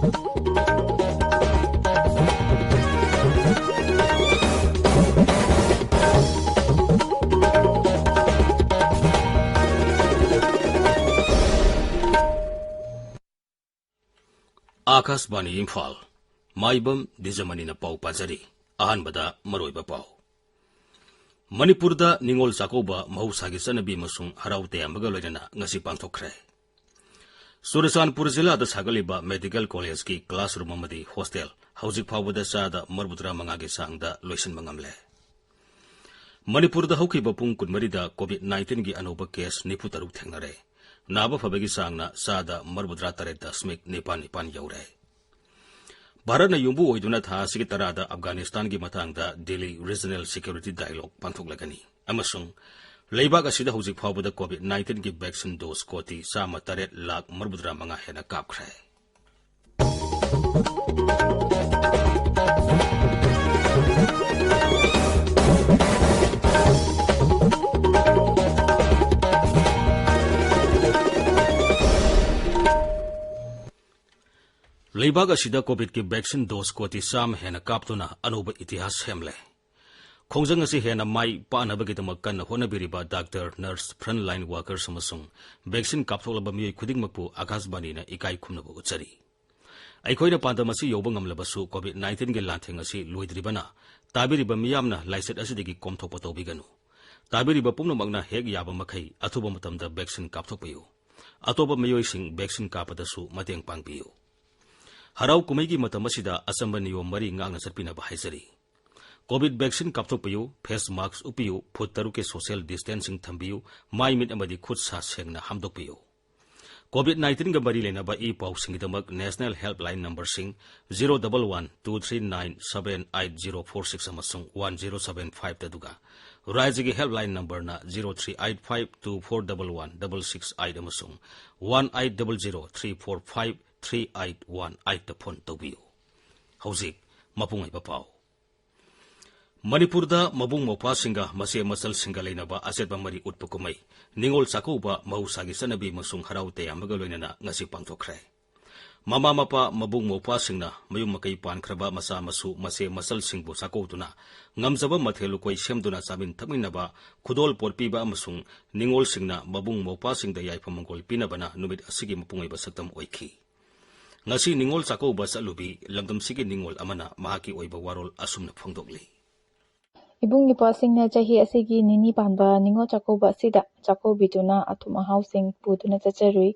आकाशवाणी इम्फाल माइबम दिजमनी पाउ पाजरी अहानबदा मरोइबा पाउ मणिपुरदा निंगोल चाकौबा महौसागी चनबी मसुंग हराउ तयामबगा लोइना ngasi पांथोखरे सुरचानपुर जिल्लादा सागलिबा medical college की क्लासरूम अमदी हॉस्टल हौजिक फावबदा चादा मरबुद्रा मंगागे सांगदा लोइसनबा ngamle मणिपुरदा हौकिबा पुंग कुनमरीदा कोविड-19 की अनोबा केस 93 थेंगनरे नाबा फबगी सांगना चादा मरबुद्रा तरेदा स्मिक निपान यौरे भारत ने युंबु ओइदुना था सिगी तरादा अफगानिस्तान की मतांगदा दिल्ली रीजनल सिक्योरिटी डायलॉग पांथोकलगनी अमसुंग लेबाग असिदा हौजिक फावबदा कोविड-19 की वैक्सीन डोज कोटी 3 लाख मरबुद्रा मंगा हेना कापख्रे लेबाग असिदा कोविड की वैक्सीन डोज कोटी 3 हेना कापतुना अनोब इतिहास हेमले खोंजंग असि हेना माई पानबगिदमक कन्न होनबिरिबा doctor nurse front line workers अमसुंग वैक्सीन कापथोलबा मियोय खुदिंगमकपु आकाशवाणीना इकाई खुमनबु उचरी अखोइना पांदम असि योबा ngamlabasु कोविड-19 के लांथेंग असि लोइद्रिबना ताबिरिबा मियामना लाइसेट असिदगी कोमथोपा तौबिगनु ताबिरिबा पुमनमकना हेक याबा मखै अथुबा मतमदा वैक्सीन कापथोकपियु अतोबा मियोयसिंग वैक्सीन कापदसु मतेंग पांगपियु हराउ कुमैगी मतम असिदा असंबा नियम मरी ngang चटपिनबा हाइजरी कोविड वैक्सीन कापथोकपियु फेस मास्क उपियु फुट 3 के सोशल डिस्टेंसिंग थंबियु माई मिट अमदी खुद सा सेंगना हमदोकपियु कोविड-19 गा मरी लेनाबा ई पाउसिंगदमक नेशनल हेल्पलाइन नंबर सिंग 011-239-78046 अमसुंग 1075 तदुगा राज्य की हेल्पलाइन नंबर ना 0385241168 अमसुंग 1800345381 फोन तौबियु हौजिक मपुंगैबा पाउ मणिपुरदा मबुंग मोपासिंगा मसे मसल सिंगा लेनाबा असेबा मरी उत्पकुमै निंगोल चाकौबा महौसागी चनबी मसुंग हराउ तयामबगा लोइना ngasi पांथोखरे ममा मपा मबुंग मोपासिंगना मयुम मकई पानख्रबा मसा मसु मसे muscle सिंगबु चाकौदुना ngamjaba mathelu koi semduna chamin thakminaba khudol porpiba amasung ningol singna mabung mopa singda yaifamangol pinabana numit asigi mapungay ba saktam oikhi ngasi ningol chako ba salubi langdam sigi ningol amana mahaki oiba warol asumna phongdokli ibung nipa singna chahi asigi nini panba ningol chako ba sida chako bituna athuma housing puduna chacharui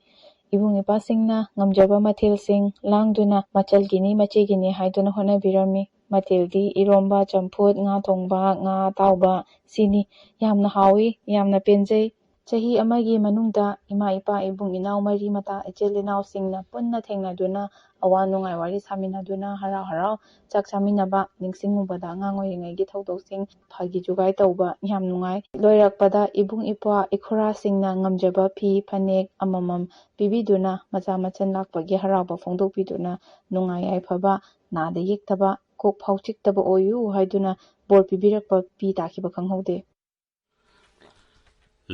ibung nipa singna ngamjaba mathel sing langduna machal gini machi gini haiduna hona birami Matildi iromba champut nga thongba nga tauba sini yamna hawi yamna penjai chahi amagi manungda ima ipa ibung inaw mari mata ichelinaw singna punna thengnaduna awa nungai wari saminaduna harau harau chak chaminaba ningsingubada ngangoyingai gi thodok sing phagi jugai tauba yam nungai loirakpada ibung ipa ikhura singna ngamjaba phi phanek amamam bibiduna macha machan lakpagi harauba phongdokpiduna nungai ai phaba nada yektaba kok phauchik taba oyu haiduna bor pibirakpa pi takiba khanghode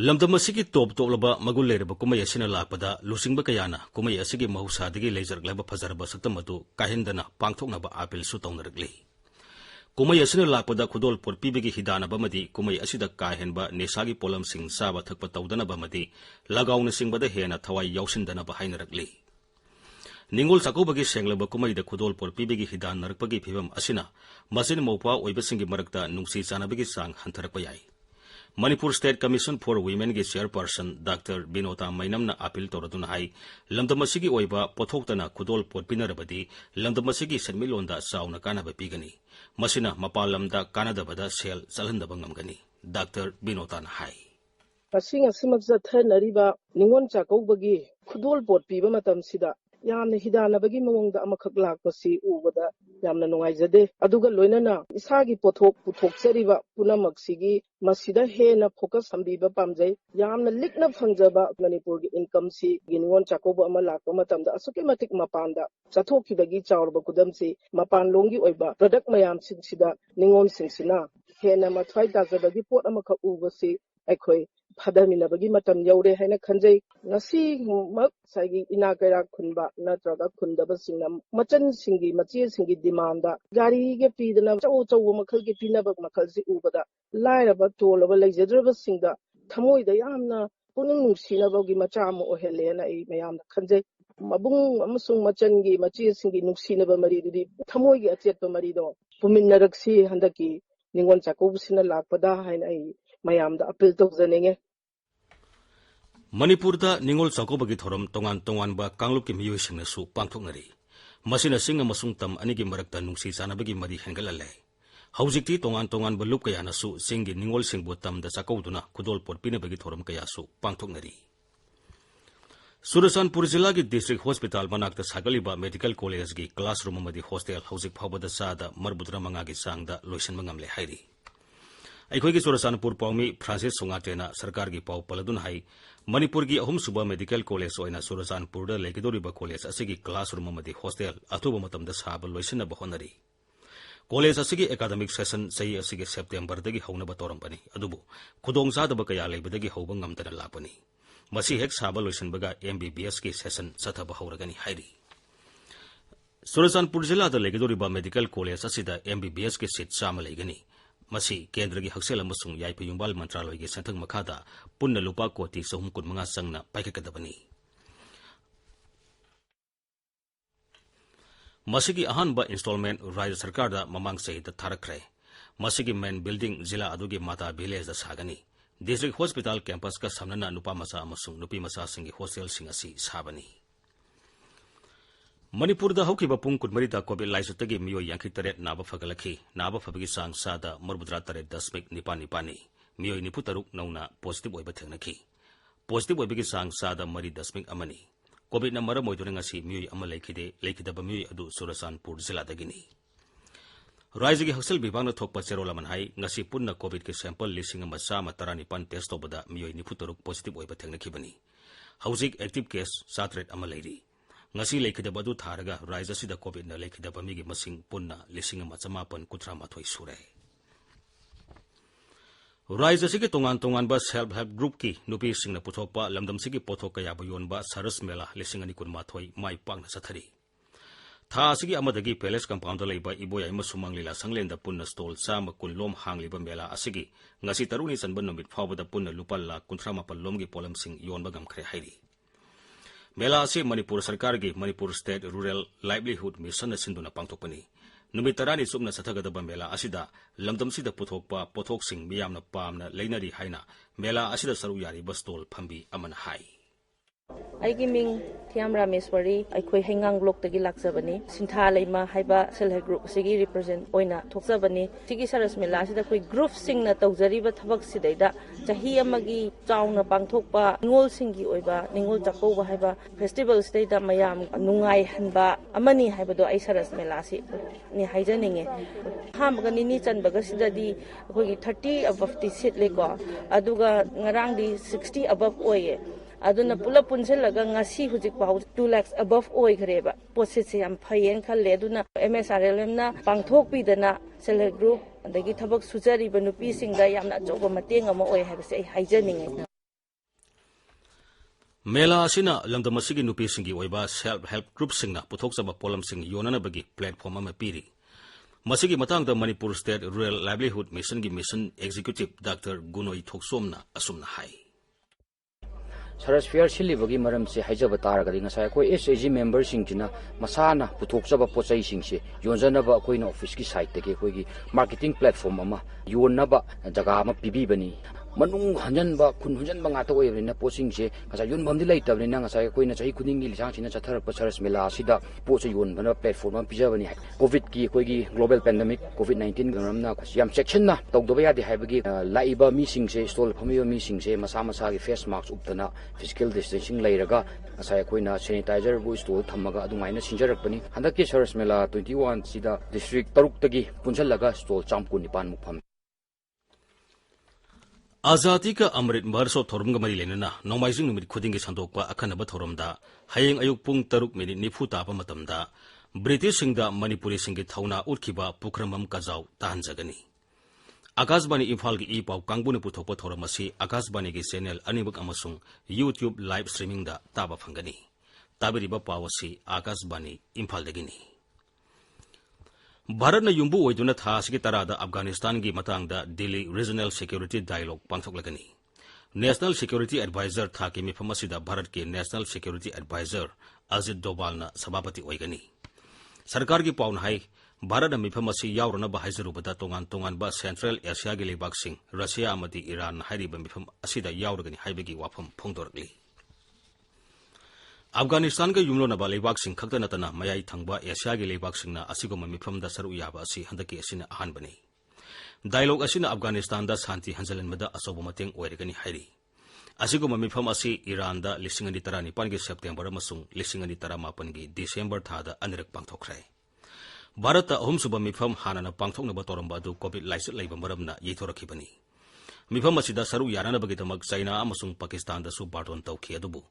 lamdam asigi top laba magul lerba kumai asina lakpada lusingba kayana kumai asigi mahusadagi leijarglaba fajarba saktamatu kahendana pangthoknaba apel su tawnarakli kumai asina lakpada khudol porpibigi hidanaba madi kumai asida kahenba nesagi polam sing saba thakpa tawdanaba madi lagauna singbada hena thawai yausindanaba hainarakli Ningol Sakobagi Senglaba Kumai the Kudol Porpibigi Hidan Narpagi Pivum Asina, Masin Mopa Oibasingi Marakta Nungsi Sanabigi Sang Hantarapayai. Manipur State Commission for Women Gi Chairperson Dr. Binota Mainamna Apil Toradunahai, Lamdamasigi Oiba, Potoktana Kudol Porpinarabadi, Lamdamasigi Senmilonda Sauna Kanaba Pigani, Masina Mapalamda Kanada Bada Sel Salandabangamgani, Dr. Binota Nahai. Passing a Simakza Nariba, Ningon Chakobagi, Kudol Porpiba Matam Sida. Yamna hidana bagi mawongda amakak lakpasi ubada yamna nungaijade aduga loinana isagi pothok puthokchariba punamaksigi masida hena focus sambiba pamjai yamna likna phangjaba Manipur gi income si ginwon chakoba ama lakpa matamda asuke matik mapanda chathokibagi chawrba kudamsi mapan longi oiba product mayam singsida ningon singsina hena mathwai dajabagi pot amakak ubasi aikhoi ꯐꯗꯃꯤꯟꯅꯕꯒꯤ ꯃꯇꯝ ꯌꯧꯔꯦ ꯍꯥꯏꯅ ꯈꯟꯖꯩ ꯉꯁꯤꯃꯛ ꯉꯁꯥꯏꯒꯤ ꯏꯅꯥ ꯀꯩꯔꯥꯛ ꯈꯨꯟꯕ ꯅꯠꯇ꯭ꯔꯒ ꯈꯨꯟꯗꯕꯁꯤꯡꯅ ꯃꯆꯟꯁꯤꯡꯒꯤ ꯃꯆꯦꯁꯤꯡꯒꯤ demand ꯒꯥꯔꯤꯒ ꯄꯤꯗꯅ ꯑꯆꯧ ꯑꯆꯧꯕ ꯃꯈꯜꯒꯤ ꯄꯤꯅꯕ ꯃꯈꯜꯁꯤ ꯎꯕꯗ ꯂꯥꯏꯔꯕ ꯇꯣꯜꯂꯕ ꯂꯩꯖꯗ꯭ꯔꯕꯁꯤꯡꯗ ꯊꯃꯣꯏꯗ ꯌꯥꯝꯅ ꯄꯨꯛꯅꯤꯡ ꯅꯨꯡꯁꯤꯅꯕꯒꯤ ꯃꯆꯥ ꯑꯃ ꯑꯣꯏꯍꯜꯂꯦꯅ ꯑꯩ ꯃꯌꯥꯝꯅ ꯈꯟꯖꯩ ꯃꯕꯨꯡ ꯑꯃꯁꯨꯡ ꯃꯆꯟꯒꯤ ꯃꯆꯦꯁꯤꯡꯒꯤ ꯅꯨꯡꯁꯤꯅꯕ ꯃꯔꯤꯗꯨꯗꯤ ꯊꯃꯣꯏꯒꯤ ꯑꯆꯦꯠꯄ ꯃꯔꯤꯗꯣ ꯄꯨꯃꯤꯟꯅꯔꯛꯁꯤ ꯍꯟꯗꯛꯀꯤ ꯅꯤꯉꯣꯜ ꯆꯥꯛꯀꯧꯕꯁꯤꯅ ꯂꯥꯛꯄꯗ ꯍꯥꯏꯅ ꯑꯩ ꯃꯌꯥꯝꯗ ꯑꯄꯤꯜ ꯇꯧꯖꯅꯤꯡꯉꯦ ꯃꯅꯤꯄꯨꯔꯗ ꯅꯤꯉꯣꯜ ꯆꯥꯛꯀꯧꯕꯒꯤ ꯊꯧꯔꯝ ꯇꯣꯉꯥꯟ ꯇꯣꯉꯥꯟꯕ ꯀꯥꯡꯂꯨꯞꯀꯤ ꯃꯤꯑꯣꯏꯁꯤꯡꯅꯁꯨ ꯄꯥꯡꯊꯣꯛꯅꯔꯤ ꯃꯁꯤꯅ ꯆꯤꯡ ꯑꯃꯁꯨꯡ ꯇꯝ ꯑꯅꯤꯒꯤ ꯃꯔꯛꯇ ꯅꯨꯡꯁꯤ ꯆꯥꯟꯅꯕꯒꯤ ꯃꯔꯤ ꯍꯦꯟꯒꯠꯍꯜꯂꯦ ꯍꯧꯖꯤꯛꯇꯤ ꯇꯣꯉꯥꯟ ꯇꯣꯉꯥꯟꯕ ꯂꯨꯞ ꯀꯌꯥꯅꯁꯨ ꯆꯤꯡꯒꯤ ꯅꯤꯉꯣꯜꯁꯤꯡꯕꯨ ꯇꯝꯗ ꯆꯥꯛꯀꯧꯗꯨꯅ ꯈꯨꯗꯣꯜꯄꯣꯠ ꯄꯤꯅꯕꯒꯤ ꯊꯧꯔꯝ ꯀꯌꯥꯁꯨ ꯄꯥꯡꯊꯣꯛꯅꯔꯤ ꯆꯨꯔꯆꯥꯟꯄꯨꯔ ꯖꯤꯂꯥꯒꯤ ꯗꯤꯁꯇ꯭ꯔꯤꯛ ꯍꯣꯁꯄꯤꯇꯥꯜ ꯃꯅꯥꯛꯇ ꯁꯥꯒꯠꯂꯤꯕ ꯃꯦꯗꯤꯀꯦꯜ ꯀꯣꯂꯦꯖꯒꯤ ꯀ꯭ꯂꯥꯁꯔꯨꯝ ꯑꯃꯗꯤ ꯍꯣꯁꯇꯦꯜ ꯍꯧꯖꯤꯛ ꯐꯥꯎꯕꯗ ꯆꯥꯗ 65ꯒꯤ ꯆꯥꯡꯗ ꯂꯣꯏꯁꯤꯟꯕ ꯉꯝꯂꯦ ꯍꯥꯏꯔꯤ ꯑꯩꯈꯣꯏꯒꯤ ꯆꯨꯔꯆꯥꯟꯄꯨꯔ ꯄꯥꯎꯃꯤ ꯐ꯭रांसिस ꯁꯣꯉꯥꯇꯦꯅ ꯁꯔꯀꯥꯔꯒꯤ ꯄꯥꯎ ꯄꯜꯂꯗꯨꯅ ꯍꯥꯏ ꯃꯅꯤꯄꯨꯔꯒꯤ ꯑꯍꯨꯝꯁꯨꯕ ꯃꯦꯗꯤꯀꯦꯜ ꯀꯣꯂꯦꯖ ꯑꯣꯏꯅ ꯆꯨꯔꯆꯥꯟꯄꯨꯔꯗ ꯂꯩꯒꯗꯧꯔꯤꯕ ꯀꯣꯂꯦꯖ ꯑꯁꯤꯒꯤ ꯀ꯭ꯂꯥꯁꯔꯨꯝ ꯑꯃꯗꯤ ꯍꯣꯁꯇꯦꯜ ꯑꯊꯨꯕ ꯃꯇꯝꯗ ꯁꯥꯕ ꯂꯣꯏꯁꯤꯟꯅꯕ ꯍꯣꯠꯅꯔꯤ ꯀꯣꯂꯦꯖ ꯑꯁꯤꯒꯤ ꯑꯦꯀꯥꯗꯦꯃꯤꯛ ꯁꯦꯁꯟ ꯆꯍꯤ ꯑꯁꯤꯒꯤ ꯁꯦꯞꯇꯦꯝꯕꯔꯗꯒꯤ ꯍꯧꯅꯕ ꯇꯧꯔꯝꯕꯅꯤ ꯑꯗꯨꯕꯨ ꯈꯨꯗꯣꯡꯆꯥꯗꯕ ꯀꯌꯥ ꯂꯩꯕꯗꯒꯤ ꯍꯧꯕ ꯉꯝꯗꯅ ꯂꯥꯛꯄꯅꯤ ꯃꯁꯤ ꯍꯦꯛ ꯁꯥꯕ ꯂꯣꯏꯁꯤꯟꯕꯒ MBBSꯀꯤ ꯁꯦꯁꯟ ꯆꯠꯊꯕ ꯍꯧꯔꯒꯅꯤ ꯍꯥꯏꯔꯤ ꯆꯨꯔꯆꯥꯟꯄꯨꯔ ꯖꯤꯂꯥꯗ ꯂꯩꯒꯗꯧꯔꯤꯕ ꯃꯦꯗꯤꯀꯦꯜ ꯀꯣꯂꯦꯖ ꯑꯁꯤꯗ MBBSꯀꯤ ꯁꯤꯠ 100 ꯂꯩꯒꯅꯤ ꯃꯁꯤ ꯀꯦꯟꯗ꯭ꯔꯒꯤ ꯍꯛꯁꯦꯜ ꯑꯃꯁꯨꯡ ꯌꯥꯏꯐ ꯌꯨꯝꯕꯥꯜ ꯃꯟꯇ꯭ꯔꯥꯂꯌꯒꯤ ꯁꯦꯟꯊꯪ ꯃꯈꯥꯗ ꯄꯨꯟꯅ ꯂꯨꯄꯥ ꯀꯣꯇꯤ 315 ꯆꯪꯅ ꯄꯥꯏꯈꯠꯀꯗꯕꯅꯤ ꯃꯁꯤꯒꯤ ꯑꯍꯥꯟꯕ ꯏꯟꯁꯇॉलमेंट ꯔꯥꯖ꯭य ꯁꯔꯀꯥꯔꯗ ꯃꯃꯥꯡ ꯆꯍꯤꯗ ꯊꯥꯔꯛꯈ꯭ꯔꯦ ꯃꯁꯤꯒꯤ ꯃꯦꯟ ꯕꯤꯜꯗꯤꯡ ꯖꯤꯂꯥ ꯑꯗꯨꯒꯤ ꯃꯥꯇꯥ ꯚꯤꯂꯦꯖꯗ ꯁꯥꯒꯅꯤ ꯗꯤꯁꯇ꯭ꯔꯤꯛ ꯍꯣꯁꯄꯤꯇꯥꯜ ꯀꯦꯝꯄꯁꯀ ꯁꯝꯅꯅ ꯅꯨꯄꯥ ꯃꯆꯥ ꯑꯃꯁꯨꯡ ꯅꯨꯄꯤ ꯃꯆꯥꯁꯤꯡꯒꯤ ꯍꯣꯁꯇꯦꯜꯁꯤꯡ ꯑꯁꯤ ꯁꯥꯕꯅꯤ ꯃꯅꯤꯄꯨꯔꯗ ꯍꯧꯈꯤꯕ ꯄꯨꯡ 20ꯗ ꯀꯣꯚꯤꯗ ꯂꯥꯏꯆꯠꯇꯒꯤ ꯃꯤꯑꯣꯏ 58 ꯅꯥꯕ ꯐꯒꯠꯂꯛꯈꯤ ꯅꯥꯕ ꯐꯕꯒꯤ ꯆꯥꯡ ꯆꯥꯗ 38.99ꯅꯤ ꯃꯤꯑꯣꯏ 93 ꯅꯧꯅ ꯄꯣꯖꯤꯇꯤꯚ ꯑꯣꯏꯕ ꯊꯦꯡꯅꯈꯤ ꯄꯣꯖꯤꯇꯤꯚ ꯑꯣꯏꯕꯒꯤ ꯆꯥꯡ ꯆꯥꯗ 4.1ꯅꯤ ꯀꯣꯚꯤꯗꯅ ꯃꯔꯝ ꯑꯣꯏꯗꯨꯅ ꯉꯁꯤ ꯃꯤꯑꯣꯏ ꯑꯃ ꯂꯩꯈꯤꯗꯕ ꯃꯤꯑꯣꯏ ꯑꯗꯨ ꯆꯨꯔꯆꯥꯟꯄꯨꯔ ꯖꯤꯂꯥꯗꯒꯤꯅꯤ ꯔꯥꯖ꯭ꯌꯒꯤ ꯍꯛꯁꯦꯜ ꯕꯤꯚꯥꯒꯅ ꯊꯣꯛꯄ ꯆꯦꯔꯣꯜ ꯑꯃꯅ ꯍꯥꯏ ꯉꯁꯤ ꯄꯨꯟꯅ ꯀꯣꯚꯤꯗꯀꯤ ꯁꯦꯝꯄꯜ 119 ꯇꯦꯁꯠ ꯇꯧꯕꯗ ꯃꯤꯑꯣꯏ 93 ꯄꯣꯖꯤꯇꯤꯚ ꯑꯣꯏꯕ ꯊꯦꯡꯅꯈꯤꯕꯅꯤ ꯍꯧꯖꯤꯛ ꯑꯦꯛꯇꯤꯚ ꯀꯦꯁ 700 ꯑꯃ ꯂꯩꯔꯤ ngasi lekhidaba du tharaga raija sida covid na lekhidaba migi masing punna 1992 sure raija sigi tongan tongan ba self help group ki nupi singna puthokpa lamdam sigi pothok ya bayon ba saras mela 1992 mai pangna sathari tha sigi amadagi palace compound da leiba iboya ima sumang lila sanglenda punna stall sama kunlom hangliba mela asigi ngasi taruni sanban nomit phawbada punna lupa la kuntrama pallom gi polam sing yonba gamkhre hairi मेला से मणिपुर सरकार की Manipur state rural livelihood mission सिंधुना पांथोकपनी नुमित 10 सुबना सथगदब मेला असिदा लमदमसिदा पुथोकपा पोथोकसिंग मियामना पामना लेनरी हाइना मेला असिदा सरु यारी बस्टोल फंबी अमन हाई आइगी मिंग थियाम रामेश्वरी अखोई हेंगांग ब्लॉक तगी लाक्सबनी सिंथा लेमा हाइबा सेल्फ हेल्प ग्रुप सिगी रिप्रेजेंट ओइना थोक्सबनी सिगी सरस मेला सिदा कोई ग्रुप सिंगना तौजरीबा थबक सिदैदा चाही अमगी चाउना पांगथोकपा निंगोल सिंगी ओइबा निंगोल चाकौबा हाइबा फेस्टिवल सिदैदा मयाम नुंगाई हनबा अमनी हाइबदो आई सरस मेला सि नि हाइजनिंगे हामगा निनी चनबगा सिदादी अखोई 30 अबव टी सीट लेको अदुगा ngarangdi 60 अबव ओये aduna pula punselga ngasi hujik pau 2 lakhs above oigreba posit se yam phayen khalle aduna MSRLM na pangthok pidana self help group adagi thabak sujari banupi singda yamna joba mateng ama oi habse haijaningai mela असिना लमदमसिगी नुपी सिंगी ओइबा self help group सिंगना पुथोकसबा पोलम सिंग योननबगी प्लेटफॉर्म अमा पीरी मसिगी मतंगदा Manipur state rural livelihood mission की मिशन एग्जीक्यूटिव डॉक्टर गुनोई थोकसोमना असुमना हाई सरस फेयर सिलीबगी मरम से हाइजब तारगदी ngasa koi SAG member singina masana puthokjaba pochai singse yonjanaba koina office ki site tege koi gi marketing platform ama yonnaba jaga ama pibibani manung hanjanba khun hanjanba nga to oibina posing se ngasa yonbam di laitabni na ngasa koina chahi kuding gi lisang china chatharak pa saras mela sida pocha yonbana platform am pijabani covid ki koi gi global pandemic covid 19 gamna yam section na tawdoba yadi haibagi laiba mi singse stall phamiba mi singse masa masa gi face mask uptana physical distancing lairaga asai koina sanitizer bu stall thamaga adumaina sinjarakpani handaki saras mela 21 sida district taruk tagi punjalaga stall chamkun nipan mukpham आजादी का अमृत महोत्सव थोरमगा मरी लेनना नोमाइजिंग नुमित खुदिंगी संदोकपा अखनब थोरमदा हयेंग अयुक पुंग 3:40 ताबा मतमदा British सिंगदा Manipuri सिंगी थौना उठखिबा पुखरमम काजाव ताहनजगनी Akashvani Imphal की ई-पाउ कांगबुन पुथोप theorem असी आकाशवाणी की channel अनिबक अमसुंग YouTube live streaming दा ताबा फंगनी ताबिरिबा पाउ असी आकाशवाणी इम्फाल दगिनी भारत ने युम्बु ओइदुना था असगी तरादा अफगानिस्तान की मतंग दा दिल्ली रीजनल सिक्योरिटी डायलॉग पांथोकलगनी नेशनल सिक्योरिटी एडवाइजर था की मिफम असिदा भारत के national security adviser Ajit Doval ना सभापति ओइगनी सरकार की पाउन हाई भारत ने मिफम असी यावरनबा हाइजरुबदा तोंगान सेंट्रल एशिया की लेबाकसिंग रशिया अमदी ईरान हाइरिबा मिफम असिदा यावरगनी हाइबगी वाफम फोंदोरगली अफगानिस्तान के युमलोनबा लेबाकसिंग खक्ता नतना मयाई थंगबा एशिया की लेबाकसिंगना असिगुम मिफमदा सरू याबा असि हंदकी असिना अहानबनी डायलॉग असिना अफगानिस्तान दा शांति हंजलनबदा असोब मतेंग ओइरगनी हाइरी असिगुम मिफम असि ईरान दा 2019 की सेप्टेम्बर अमसुंग 2018 की डिसेंबर थादा अनिरक पांथोखरे भारत अहुमसुब मिफम हाना पांथोकनबा तोरंबा दु कोविड लाइसत लैबा मरमना येथोरखिबनी मिफम असिदा सरू याननबगिदमक चाइना अमसुंग पाकिस्तान दसु बार्टोन तौखि अदुबु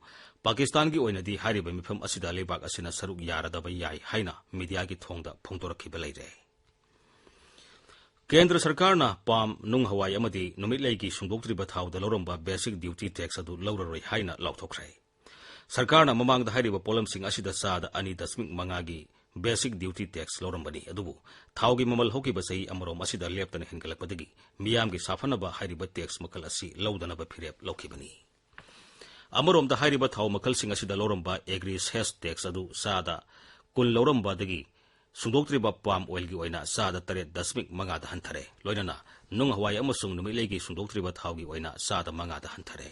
पाकिस्तान की ओइनदी हारिबा मिफम असिदा लेबाक असिना सरू यारदबा याय हाइना मीडिया की थोंगदा फोंदोरखिबा लैरे केंद्र सरकार ना पाम नुंग हवाई अमदी नुमितलै की सुंदोक्त्रिबा थाउदा लौरंबा बेसिक ड्यूटी टैक्स अदु लौररोय हाइना लाउथोखरै सरकार ना ममांगदा हारिबा पोलमसिंग असिदा सादा 2.5 की बेसिक ड्यूटी टैक्स लौरंबनी अदुबु थाउगी ममल होकिबा सही अमरोम असिदा लेप्तना हेनगलपदगी मियामगी साफनबा हारिबा टैक्स मकल असि लौदनबा फिरेप लौखिबनी अमरोम दा हारिबा थाउ मकलसिंग असिदा लौरंबा एग्री सेस टैक्स अदु सादा कुल लौरंबादगी सुंदोक्त्रिबा पाम ऑयल की ओइना सादा 3.5 दा हंथरे लोइनना नुंग हवाई अमसुंग नुमितलैगी सुंदोक्त्रिबा थाउगी ओइना सादा 5 दा हंथरे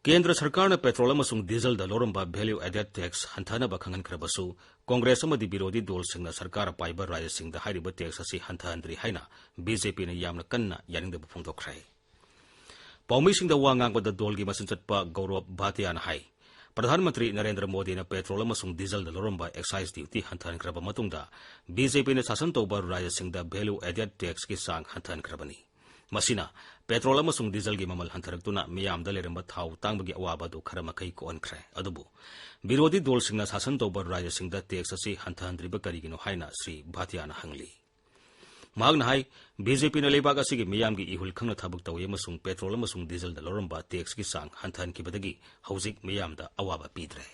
केंद्र सरकार ने पेट्रोल अमसुंग डीजल दा लौरंबा वैल्यू एडेड टैक्स हंथानबा खंगनखरबसु कांग्रेस अमदी विरोधी दलसिंगना सरकार पाइबा राज्यसिंग दा हारिबा टैक्स असि हंथाहंद्री हाइना बीजेपी ने यामना कन्ना यानिंगदबा फोंदोखरै पाउमीसिंग दा वा ngangbada दलगी मसिन चटपा गौरव भाटियाना हाई प्रधानमंत्री नरेंद्र मोदी ने पेट्रोल अमसुंग डीजल दा लौरंबा एक्साइज ड्यूटी हंथानखरबा मतुंगदा बीजेपी ने शासन तौबा राज्यसिंग दा वैल्यू एडेड टैक्स की सांग हंथानखरबनी मसिना पेट्रोल अमसुंग डीजल की ममल हंथरक्तुना मियामदा लेरंबा थाउ तांगबगी अवाबादु खरा मखै कोनखरै अदुबु विरोधी दलसिंगना शासन तौबा राज्यसिंग दा टैक्स असि हंथाहंद्रिबा करिगिनो हाइना श्री भाटियाना हंगली मागना हाई बीजेपी ने लेबाक असिगी मियामगी इहुल खंगना थाबक तौये अमसुंग पेट्रोल अमसुंग डीजल दा लौरंबा टैक्स की सांग हंथाहनखिबदगी हौजिक मियामदा अवाबा पीद्रे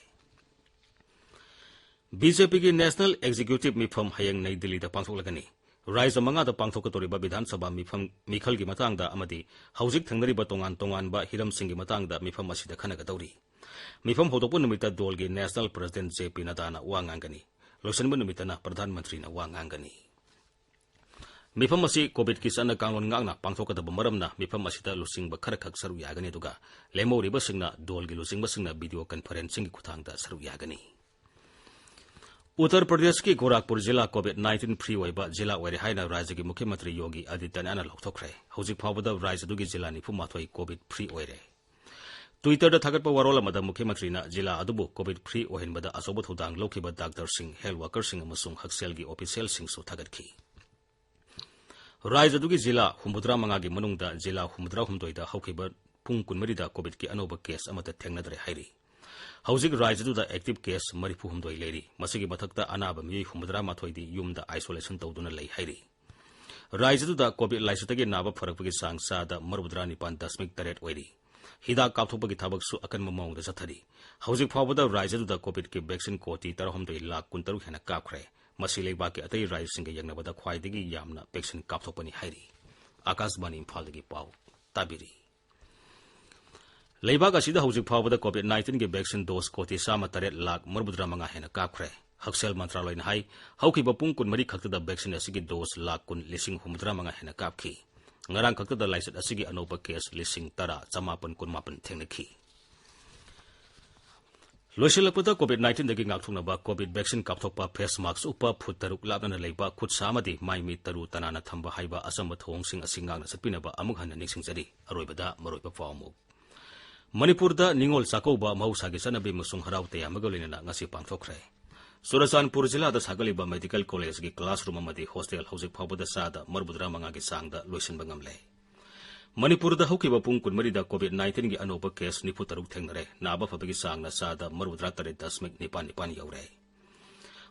बीजेपी की नेशनल एग्जीक्यूटिव मिफम हयंग नई दिल्ली दा पांथोकलगनी राज्य मंगादा पांथोकतोरिबा विधानसभा मिखल की मतंगदा अमदी हौजिक थंगनरिबा तोंगान हिरमसिंग की मतंगदा मिफम असिदा खनगदौरी मिफम होदोपु नुमिता दोल की नेशनल प्रेसिडेंट जेपी नड्डाना वा nganggani लोसनबु नुमितना प्रधानमंत्री ना वा nganggani मिफम असि कोविड की सन कांगलोन nganगना पांथोकदबा मरमना मिफम असिदा लुसिंगबा खरखक सरु यागनी दुगा लेमोरिबा सिंगना दोल की लुसिंगबा सिंगना वीडियो कॉन्फ्रेंसिंग की खुथांगदा सरु यागनी उत्तर प्रदेश की गोरखपुर जिला कोविड-19 फ्री होइबा जिला ओइरे हाइना राज्य की मुख्यमंत्री योगी आदित्यनाथ लौथोखरै हौजिक फावबदा राज्य दुगी जिला 94 कोविड फ्री ओइरे ट्विटर दा थागतपा वरोल अमदा मुख्यमंत्री ना जिला अदुबु कोविड फ्री ओहिनबदा असोब थौदांग लौखिबा डॉक्टर सिंह हेल्थ वर्कर सिंह अमसुंग हक्सेल की ऑफिशियल सिंह सु थागतखि राज्य दुगी जिला 75 की मनुंगदा जिला 73 दा हौखिबा पुंग 14 दा कोविड की अनोबा केस अमदा थेंगनदरे हाइरी हौजिक राज्यदुदा एक्टिव केस 34 लेरी मसिगी मथक्ता अनाबा मिय 73 दी युमदा आइसोलेशन तौदुना लई हाइरी राज्यदुदा कोविड लाइसतगी नाबा फरकपगी सांगसादा 9.8 ओइरी हिदा कापथोपगी थाबकसु अकनम मौंगदा जथरी हौजिक फावबदा राज्यदुदा कोविड की वैक्सीन कोटी 13 हेना कापखरे मसि लेबाकी अतै राज्यसिंग यंगनबदा ख्वाइदगी यामना वैक्सीन कापथोपनी हाइरी आकाशवाणी इम्फालदगी पाउ ताबिरी लेबाक असिदा हौजिक फावबदा कोविड-19 की वैक्सीन डोज कोटी 3.8 हेना कापखरे हक्सेल मंत्रालय हाई हौखिबा पुंग 14 खक्तदा वैक्सीन असिगी डोज 1,10,75 हेना कापखि ngarang खक्तदा लाइसत असिगी अनोबा केस 10,918 थेंगनखि लोइसिलपदा कोविड-19 दगी ngakthugnaba कोविड वैक्सीन कापथोकपा फेस मास्क उप फुट 6 लापना लेबा खुद सामदी माइमी तरु तनाना थंबा हाइबा असम थोंगसिंग असिंगांगना सतपिनबा अमुक हन्ना निक्सिंगजरी अरोइबदा मरोइबा फावमु मणिपुरदा निंगोल चाकौबा महौसागी सनबी मुसुंग हराव तयामगा लोइनना ngasi पांथोखरै चुराचानपुर जिलादा सागलिबा मेडिकल कॉलेज की क्लासरूम अमदी हॉस्टेल हौजिक फावबदा सादा 9.5 की सांगदा लोइसनबा ngamle मणिपुरदा हौकिबा पुंग 14 दा कोविड-19 की अनोबा केस 93 थेंगनरे नाबा फबगी सांगना सादा 9.9 यौरे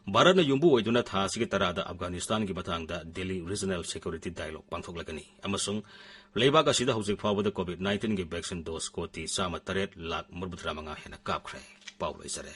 भारत ने युंबु ओइदुना था सिगे तरादा अफगानिस्तान की मतंगदा दिल्ली रीजनल सिक्योरिटी डायलॉग पांथोकलगनी अमसुंग लेबाग असिदा हौजिक फावदा कोविड-19 की वैक्सीन डोज कोटी 3.8 लाख 35 हेना कापख्रे पाउ लैसरे